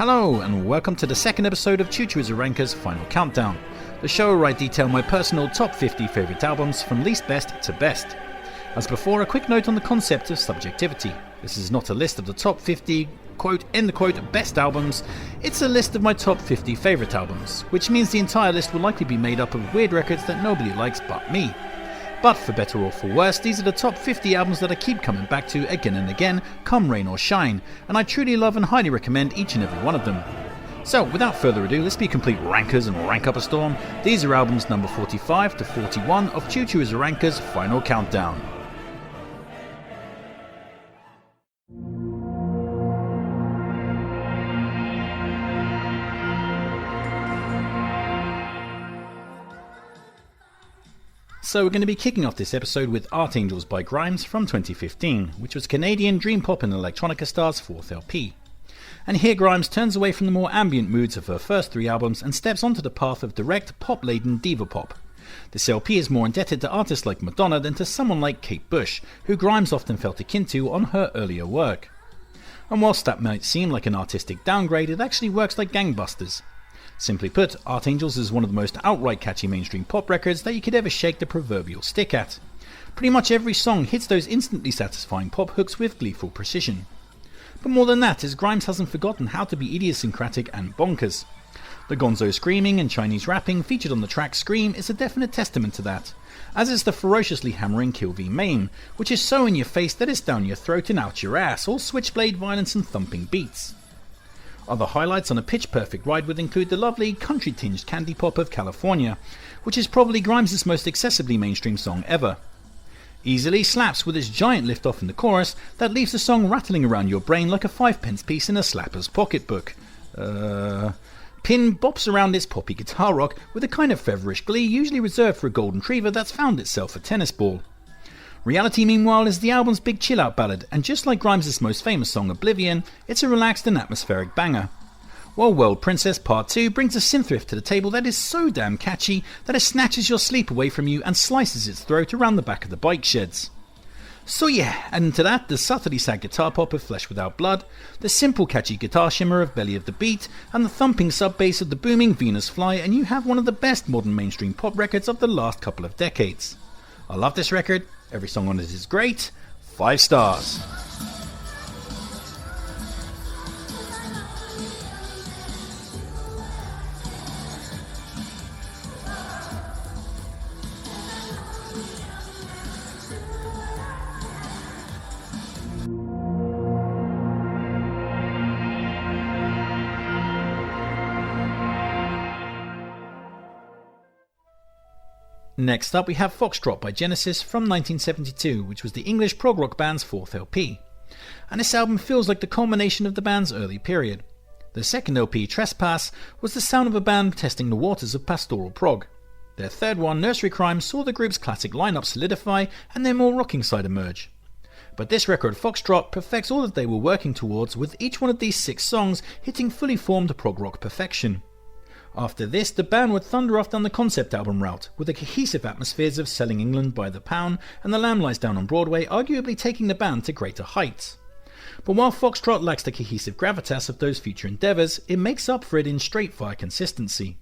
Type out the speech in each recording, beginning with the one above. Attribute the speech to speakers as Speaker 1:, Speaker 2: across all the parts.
Speaker 1: Hello and welcome to the second episode of Chuchu's Ranker's Final Countdown, the show where I detail my personal top 50 favourite albums from least best to best. As before, a quick note on the concept of subjectivity. This is not a list of the top 50 quote, end quote, best albums, it's a list of my top 50 favourite albums, which means the entire list will likely be made up of weird records that nobody likes but me. But for better or for worse, these are the top 50 albums that I keep coming back to again and again, come rain or shine, and I truly love and highly recommend each and every one of them. So without further ado, let's be complete rankers and rank up a storm. These are albums number 45 to 41 of Chuchu's Ranker's Final Countdown. So we're going to be kicking off this episode with Art Angels by Grimes from 2015, which was Canadian dream pop and electronica star's fourth LP. And here Grimes turns away from the more ambient moods of her first three albums and steps onto the path of direct, pop-laden diva pop. This LP is more indebted to artists like Madonna than to someone like Kate Bush, who Grimes often felt akin to on her earlier work. And whilst that might seem like an artistic downgrade, it actually works like gangbusters. Simply put, Art Angels is one of the most outright catchy mainstream pop records that you could ever shake the proverbial stick at. Pretty much every song hits those instantly satisfying pop hooks with gleeful precision. But more than that is Grimes hasn't forgotten how to be idiosyncratic and bonkers. The gonzo screaming and Chinese rapping featured on the track Scream is a definite testament to that, as is the ferociously hammering Kill V Maim, which is so in your face that it's down your throat and out your ass, all switchblade violence and thumping beats. Other highlights on a pitch-perfect ride would include the lovely country-tinged candy pop of California, which is probably Grimes' most accessibly mainstream song ever. Easily slaps with its giant lift-off in the chorus that leaves the song rattling around your brain like a 5-pence piece in a slapper's pocketbook. Pin bops around its poppy guitar rock with a kind of feverish glee usually reserved for a golden retriever that's found itself a tennis ball. Reality, meanwhile, is the album's big chill-out ballad, and just like Grimes' most famous song Oblivion, it's a relaxed and atmospheric banger. While World Princess Part 2 brings a synth riff to the table that is so damn catchy that it snatches your sleep away from you and slices its throat around the back of the bike sheds. So yeah, add to that the subtly sad guitar pop of Flesh Without Blood, the simple catchy guitar shimmer of Belly of the Beat, and the thumping sub-bass of the booming Venus Fly, and you have one of the best modern mainstream pop records of the last couple of decades. I love this record. Every song on it is great. 5 stars. Next up we have Foxtrot by Genesis from 1972, which was the English prog rock band's fourth LP. And this album feels like the culmination of the band's early period. Their second LP, Trespass, was the sound of a band testing the waters of pastoral prog. Their third one, Nursery Crime, saw the group's classic lineup solidify and their more rocking side emerge. But this record, Foxtrot, perfects all that they were working towards, with each one of these 6 songs hitting fully formed prog rock perfection. After this, the band would thunder off down the concept album route, with the cohesive atmospheres of Selling England by the Pound and The Lamb Lies Down on Broadway arguably taking the band to greater heights. But while Foxtrot lacks the cohesive gravitas of those future endeavours, it makes up for it in straight-fire consistency.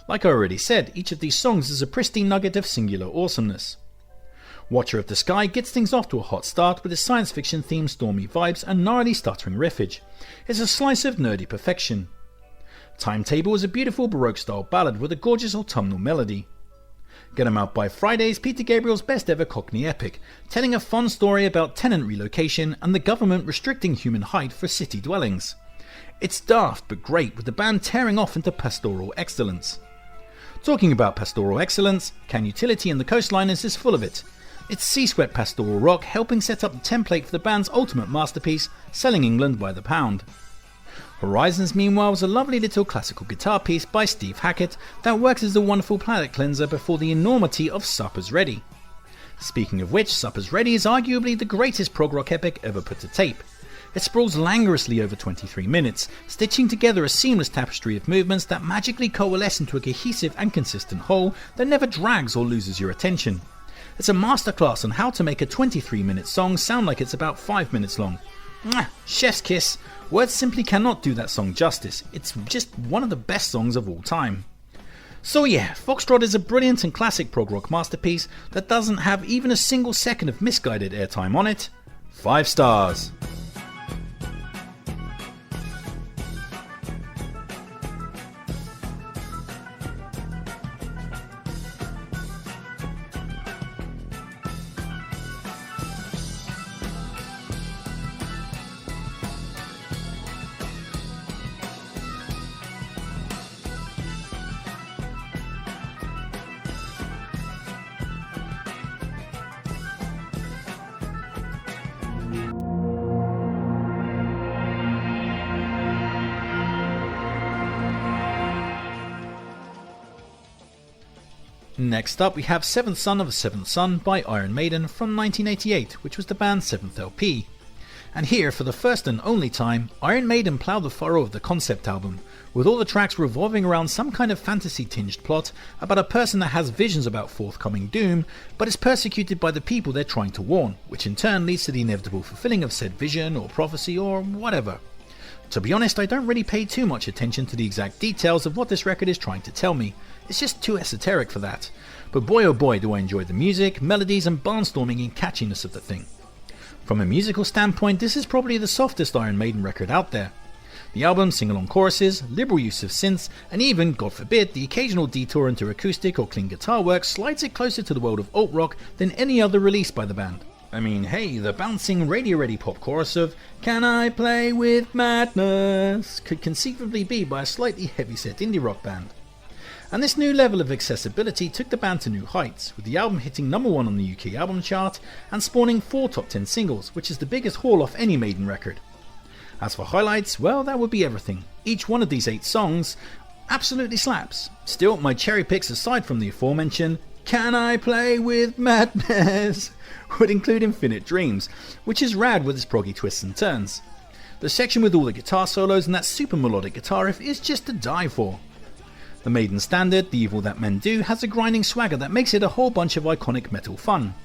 Speaker 1: Like I already said, each of these songs is a pristine nugget of singular awesomeness. Watcher of the Sky gets things off to a hot start with its science fiction themed stormy vibes and gnarly stuttering riffage. It's a slice of nerdy perfection. Timetable is a beautiful Baroque-style ballad with a gorgeous autumnal melody. Get 'Em Out by Friday is Peter Gabriel's best ever Cockney epic, telling a fun story about tenant relocation and the government restricting human height for city dwellings. It's daft but great, with the band tearing off into pastoral excellence. Talking about pastoral excellence, Can Utility and the Coastliners is full of it. It's sea-sweat pastoral rock helping set up the template for the band's ultimate masterpiece, Selling England by the Pound. Horizons, meanwhile, was a lovely little classical guitar piece by Steve Hackett that works as a wonderful palate cleanser before the enormity of Supper's Ready. Speaking of which, Supper's Ready is arguably the greatest prog rock epic ever put to tape. It sprawls languorously over 23 minutes, stitching together a seamless tapestry of movements that magically coalesce into a cohesive and consistent whole that never drags or loses your attention. It's a masterclass on how to make a 23-minute song sound like it's about 5 minutes long. Mwah! Chef's kiss. Words simply cannot do that song justice. It's just one of the best songs of all time. So yeah, Foxtrot is a brilliant and classic prog rock masterpiece that doesn't have even a single second of misguided airtime on it. 5 stars. Next up we have Seventh Son of a Seventh Son by Iron Maiden from 1988, which was the band's 7th LP. And here, for the first and only time, Iron Maiden ploughed the furrow of the concept album, with all the tracks revolving around some kind of fantasy-tinged plot about a person that has visions about forthcoming doom, but is persecuted by the people they're trying to warn, which in turn leads to the inevitable fulfilling of said vision or prophecy or whatever. To be honest, I don't really pay too much attention to the exact details of what this record is trying to tell me. It's just too esoteric for that. But boy oh boy do I enjoy the music, melodies and barnstorming and catchiness of the thing. From a musical standpoint, this is probably the softest Iron Maiden record out there. The album's sing-along choruses, liberal use of synths, and even, God forbid, the occasional detour into acoustic or clean guitar work slides it closer to the world of alt-rock than any other release by the band. I mean, hey, the bouncing radio-ready pop chorus of "Can I Play With Madness" could conceivably be by a slightly heavy-set indie rock band. And this new level of accessibility took the band to new heights, with the album hitting number 1 on the UK album chart and spawning 4 top 10 singles, which is the biggest haul off any Maiden record. As for highlights, well, that would be everything. Each one of these 8 songs absolutely slaps. Still, my cherry picks aside from the aforementioned "Can I Play With Madness" would include Infinite Dreams, which is rad with its proggy twists and turns. The section with all the guitar solos and that super melodic guitar riff is just to die for. The Maiden standard, The Evil That Men Do, has a grinding swagger that makes it a whole bunch of iconic metal fun.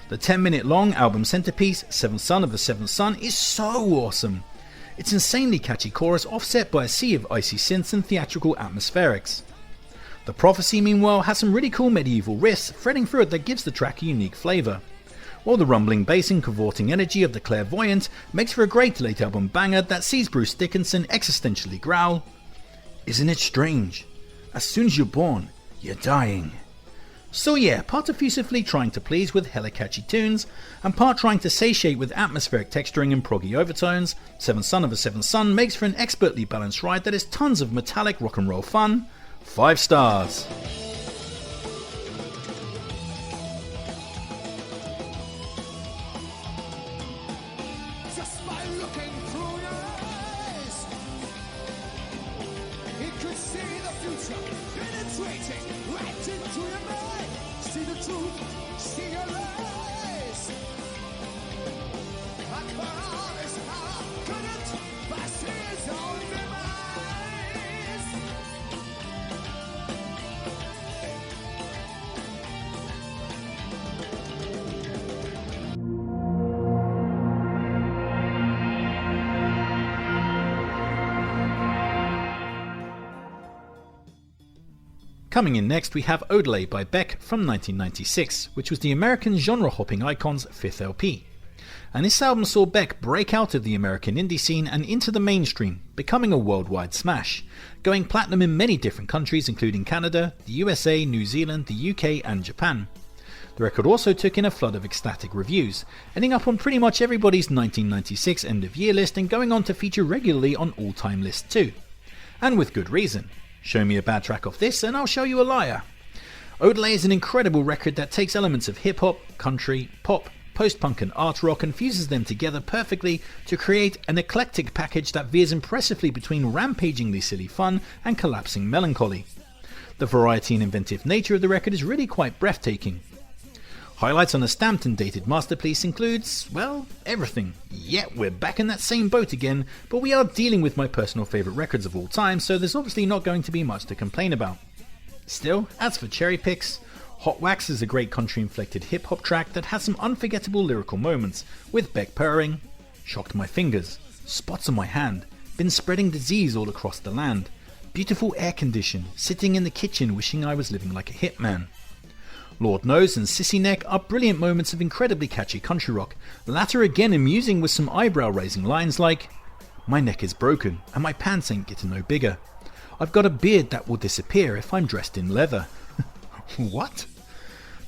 Speaker 1: The 10-minute long album centerpiece, Seventh Son of the Seventh Son, is so awesome. Its insanely catchy chorus offset by a sea of icy synths and theatrical atmospherics. The Prophecy, meanwhile, has some really cool medieval riffs threading through it that gives the track a unique flavour, while the rumbling bass and cavorting energy of the Clairvoyant makes for a great late album banger that sees Bruce Dickinson existentially growl, "Isn't it strange? As soon as you're born, you're dying." So yeah, part effusively trying to please with hella catchy tunes, and part trying to satiate with atmospheric texturing and proggy overtones, Seventh Son of a Seventh Son makes for an expertly balanced ride that is tons of metallic rock and roll fun. 5 stars. Coming in next we have Odelay by Beck from 1996, which was the American genre-hopping icon's 5th LP. And this album saw Beck break out of the American indie scene and into the mainstream, becoming a worldwide smash, going platinum in many different countries including Canada, the USA, New Zealand, the UK and Japan. The record also took in a flood of ecstatic reviews, ending up on pretty much everybody's 1996 end-of-year list and going on to feature regularly on all-time lists too. And with good reason. Show me a bad track off this and I'll show you a liar. Odelay is an incredible record that takes elements of hip-hop, country, pop, post-punk and art rock and fuses them together perfectly to create an eclectic package that veers impressively between rampagingly silly fun and collapsing melancholy. The variety and inventive nature of the record is really quite breathtaking. Highlights on the stamped and dated masterpiece includes, well, everything. Yeah, we're back in that same boat again, but we are dealing with my personal favourite records of all time, so there's obviously not going to be much to complain about. Still, as for cherry picks, Hot Wax is a great country-inflected hip-hop track that has some unforgettable lyrical moments, with Beck purring, shocked my fingers, spots on my hand, been spreading disease all across the land. Beautiful air condition, sitting in the kitchen wishing I was living like a hitman. Lord Nose and Sissy Neck are brilliant moments of incredibly catchy country rock, the latter again amusing with some eyebrow raising lines like, "My neck is broken and my pants ain't getting no bigger. I've got a beard that will disappear if I'm dressed in leather." What?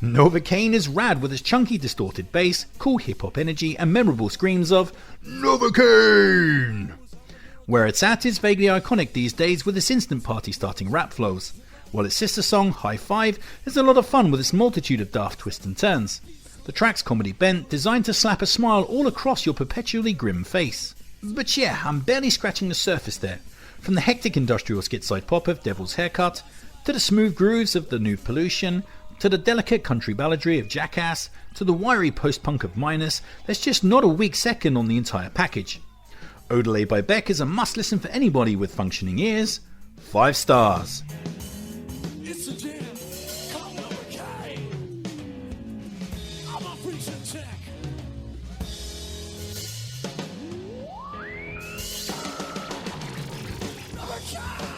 Speaker 1: Novocaine is rad with its chunky distorted bass, cool hip hop energy and memorable screams of "Novocaine!" Where It's At is vaguely iconic these days with its instant party starting rap flows, while its sister song, High Five, is a lot of fun with its multitude of daft twists and turns. The track's comedy bent, designed to slap a smile all across your perpetually grim face. But yeah, I'm barely scratching the surface there. From the hectic industrial skit-side pop of Devil's Haircut, to the smooth grooves of The New Pollution, to the delicate country balladry of Jackass, to the wiry post-punk of Minus, there's just not a weak second on the entire package. Odelay by Beck is a must-listen for anybody with functioning ears. 5 stars.
Speaker 2: It's a jam, come Novocaine. I'm a preaching tech. Novocaine.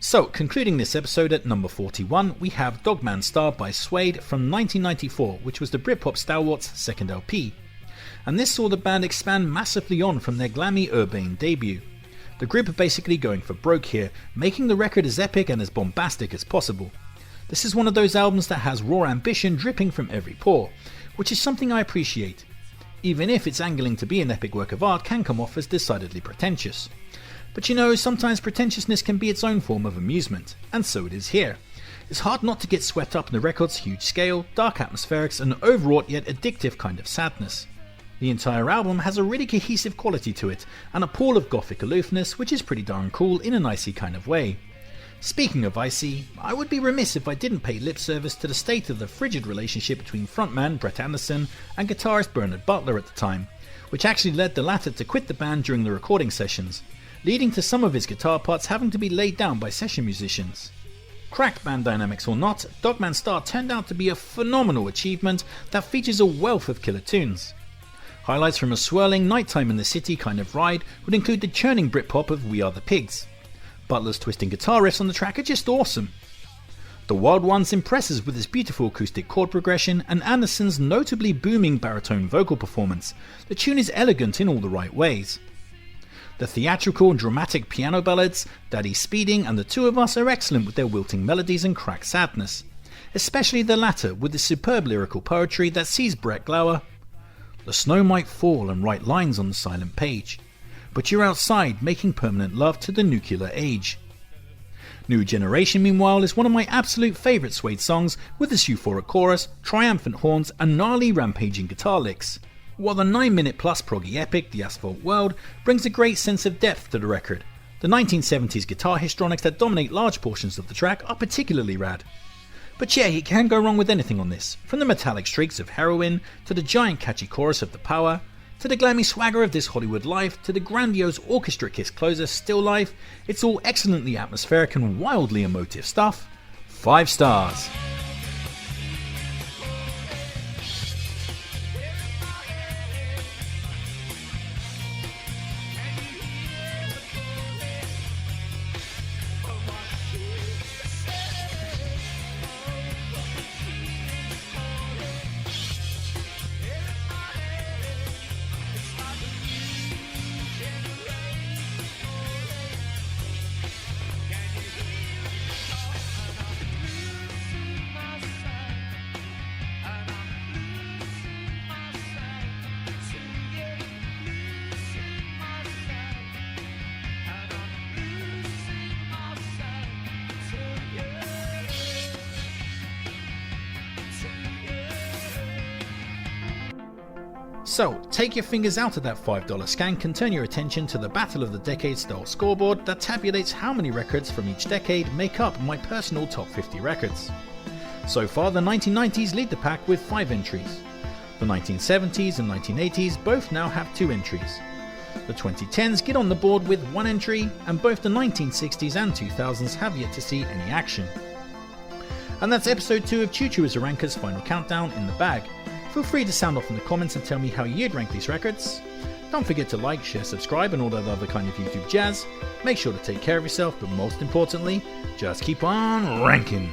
Speaker 1: So, concluding this episode at number 41, we have Dogman Star by Suede from 1994, which was the Britpop stalwart's second LP. And this saw the band expand massively on from their glammy urbane debut. The group are basically going for broke here, making the record as epic and as bombastic as possible. This is one of those albums that has raw ambition dripping from every pore, which is something I appreciate, even if its angling to be an epic work of art can come off as decidedly pretentious. But you know, sometimes pretentiousness can be its own form of amusement, and so it is here. It's hard not to get swept up in the record's huge scale, dark atmospherics and overwrought yet addictive kind of sadness. The entire album has a really cohesive quality to it, and a pall of gothic aloofness which is pretty darn cool in an icy kind of way. Speaking of icy, I would be remiss if I didn't pay lip service to the state of the frigid relationship between frontman Brett Anderson and guitarist Bernard Butler at the time, which actually led the latter to quit the band during the recording sessions, leading to some of his guitar parts having to be laid down by session musicians. Cracked band dynamics or not, Dogman Star turned out to be a phenomenal achievement that features a wealth of killer tunes. Highlights from a swirling nighttime in the city kind of ride would include the churning Britpop of We Are the Pigs. Butler's twisting guitar riffs on the track are just awesome. The Wild Ones impresses with its beautiful acoustic chord progression and Anderson's notably booming baritone vocal performance. The tune is elegant in all the right ways. The theatrical and dramatic piano ballads, Daddy Speeding and The Two of Us are excellent with their wilting melodies and cracked sadness, especially the latter with the superb lyrical poetry that sees Brett glower, "The snow might fall and write lines on the silent page, but you're outside making permanent love to the nuclear age." New Generation, meanwhile, is one of my absolute favourite Suede songs with its euphoric chorus, triumphant horns and gnarly rampaging guitar licks. While the 9-minute plus proggy epic, The Asphalt World, brings a great sense of depth to the record, the 1970s guitar histrionics that dominate large portions of the track are particularly rad. But yeah, you can't go wrong with anything on this, from the metallic streaks of Heroin, to the giant catchy chorus of The Power, to the glammy swagger of This Hollywood Life, to the grandiose orchestra kiss closer Still Life. It's all excellently atmospheric and wildly emotive stuff. 5 stars. So, take your fingers out of that $5 skank and turn your attention to the Battle of the Decade style scoreboard that tabulates how many records from each decade make up my personal top 50 records. So far, the 1990s lead the pack with 5 entries. The 1970s and 1980s both now have 2 entries. The 2010s get on the board with 1 entry, and both the 1960s and 2000s have yet to see any action. And that's episode 2 of Chuchu as a Ranker's final countdown in the bag. Feel free to sound off in the comments and tell me how you'd rank these records. Don't forget to like, share, subscribe and all that other kind of YouTube jazz. Make sure to take care of yourself, but most importantly, just keep on ranking.